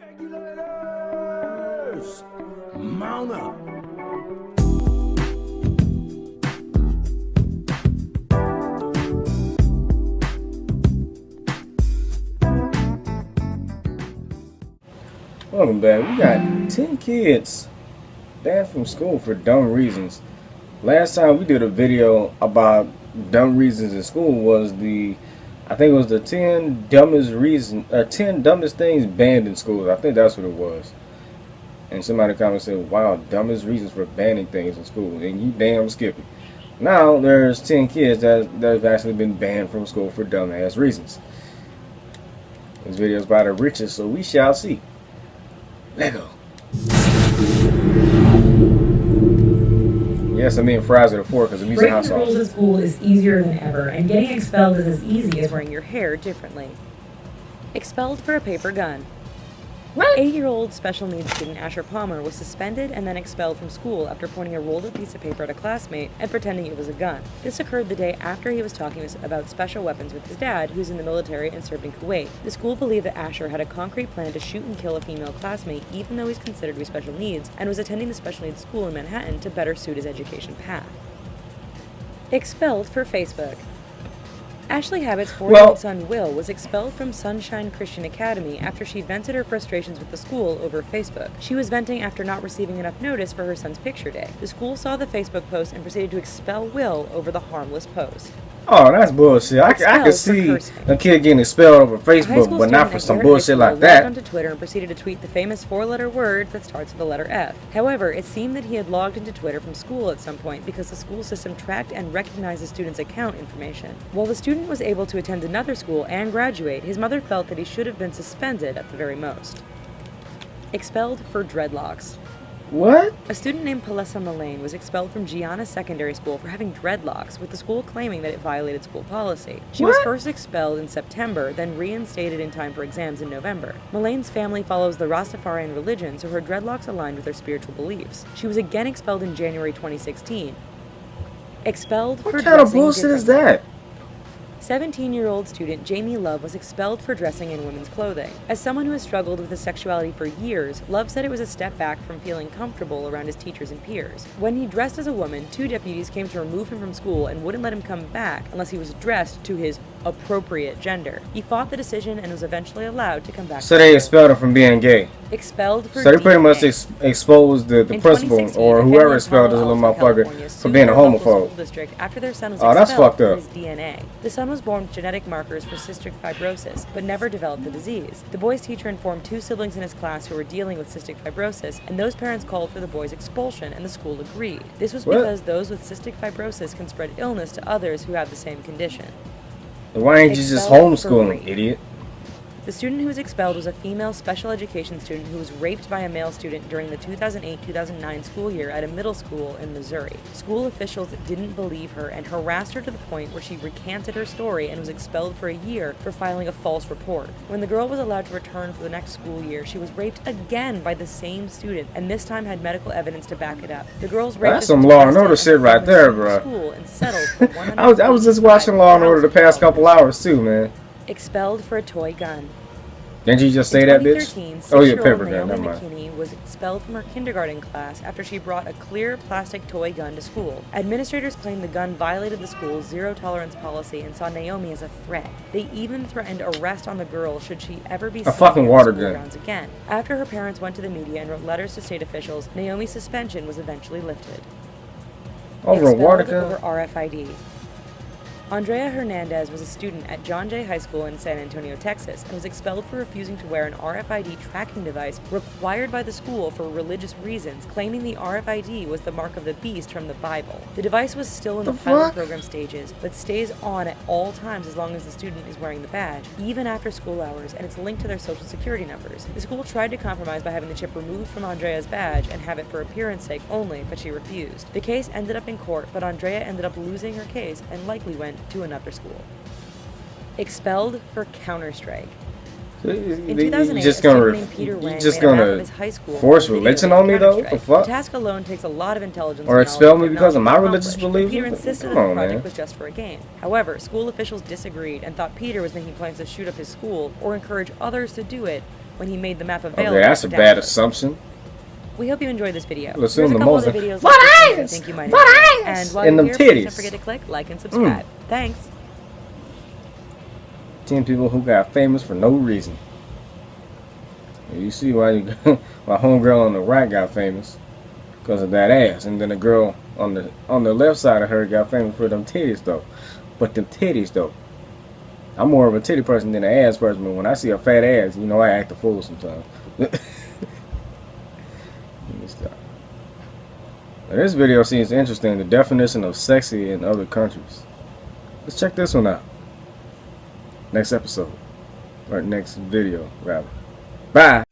Regulators, mount up. Welcome back. We got 10 kids banned from school for dumb reasons. Last time we did a video about dumb reasons in school was I think it was the 10 dumbest things banned in schools. I think that's what it was. And somebody commented said, wow, dumbest reasons for banning things in school. And you damn skippy. Now there's 10 kids that have actually been banned from school for dumbass reasons. This video is by the richest, so we shall see. Lego. Yes, I mean fries at a fork because I'm using hot sauce. Breaking the rules at school is easier than ever, and getting expelled is as easy as wearing your hair differently. Expelled for a paper gun. What? 8-year-old special needs student Asher Palmer was suspended and then expelled from school after pointing a rolled up piece of paper at a classmate and pretending it was a gun. This occurred the day after he was talking about special weapons with his dad, who's in the military and served in Kuwait. The school believed that Asher had a concrete plan to shoot and kill a female classmate, even though he's considered to be special needs, and was attending the special needs school in Manhattan to better suit his education path. Expelled for Facebook. Ashley Habit's 4-year-old son Will was expelled from Sunshine Christian Academy after she vented her frustrations with the school over Facebook. She was venting after not receiving enough notice for her son's picture day. The school saw the Facebook post and proceeded to expel Will over the harmless post. Oh, that's bullshit. I can see a kid getting expelled over Facebook, but not for some bullshit like that. He logged onto Twitter and proceeded to tweet the famous 4-letter word that starts with the letter F. However, it seemed that he had logged into Twitter from school at some point because the school system tracked and recognized the student's account information. While the student was able to attend another school and graduate, his mother felt that he should have been suspended at the very most. Expelled for dreadlocks. What? A student named Palessa Mullane was expelled from Gianna Secondary School for having dreadlocks, with the school claiming that it violated school policy. She was first expelled in September, then reinstated in time for exams in November. Mullane's family follows the Rastafarian religion, so her dreadlocks aligned with their spiritual beliefs. She was again expelled in January 2016. Expelled for dressing differently. What kind of bullshit is that? 17-year-old student Jamie Love was expelled for dressing in women's clothing. As someone who has struggled with his sexuality for years, Love said it was a step back from feeling comfortable around his teachers and peers. When he dressed as a woman, 2 deputies came to remove him from school and wouldn't let him come back unless he was dressed to his appropriate gender. He fought the decision and was eventually allowed to come back. So they expelled him from being gay. Expelled for So they pretty much exposed the principal or whoever expelled this little motherfucker for being a homophobe. District after their son was that's fucked up. His DNA. The son was born with genetic markers for cystic fibrosis, but never developed the disease. The boy's teacher informed 2 siblings in his class who were dealing with cystic fibrosis, and those parents called for the boy's expulsion, and the school agreed. This was because those with cystic fibrosis can spread illness to others who have the same condition. Why ain't you just homeschooling, idiot? The student who was expelled was a female special education student who was raped by a male student during the 2008-2009 school year at a middle school in Missouri. School officials didn't believe her and harassed her to the point where she recanted her story and was expelled for a year for filing a false report. When the girl was allowed to return for the next school year, she was raped again by the same student, and this time had medical evidence to back it up. The girl's rapist That's some Law and Order shit right there, bro. And settled for I was just watching Law and Order the past couple hours too, man. Expelled for a toy gun. Didn't you just say that, bitch? Oh yeah, paper gun. Never mind. McKinney was expelled from her kindergarten class after she brought a clear plastic toy gun to school. Administrators claimed the gun violated the school's zero-tolerance policy and saw Naomi as a threat. They even threatened arrest on the girl should she ever be seen fucking water gun grounds again. After her parents went to the media and wrote letters to state officials, Naomi's suspension was eventually lifted. Over a water gun? Over RFID. Andrea Hernandez was a student at John Jay High School in San Antonio, Texas, and was expelled for refusing to wear an RFID tracking device required by the school for religious reasons, claiming the RFID was the mark of the beast from the Bible. The device was still in the pilot program stages, but stays on at all times as long as the student is wearing the badge, even after school hours, and it's linked to their social security numbers. The school tried to compromise by having the chip removed from Andrea's badge and have it for appearance sake only, but she refused. The case ended up in court, but Andrea ended up losing her case and likely went to another school. Expelled for Counter-Strike. In 2008, a student named Peter Wang made a map of his high school force religion on me though? What the fuck? The task alone takes a lot of intelligence. Or expel me because of my religious beliefs? Peter insisted that the project was just for a game. However, school officials disagreed and thought Peter was making plans to shoot up his school or encourage others to do it when he made the map available. Okay, that's for a bad download. assumption. We hope you enjoyed this video. Let's There's a assume the couple most- other videos What like this one I eyes? think you might What enjoy. eyes? And while And you're them here, please don't titties. forget to click like and subscribe. Thanks. 10 people who got famous for no reason. You see why my homegirl on the right got famous because of that ass, and then the girl on the left side of her got famous for them titties though. But them titties though, I'm more of a titty person than an ass person. But when I see a fat ass, you know I act a fool sometimes. Let me stop. Now, this video seems interesting. The definition of sexy in other countries. Let's check this one out. Next episode, or next video rather. Bye.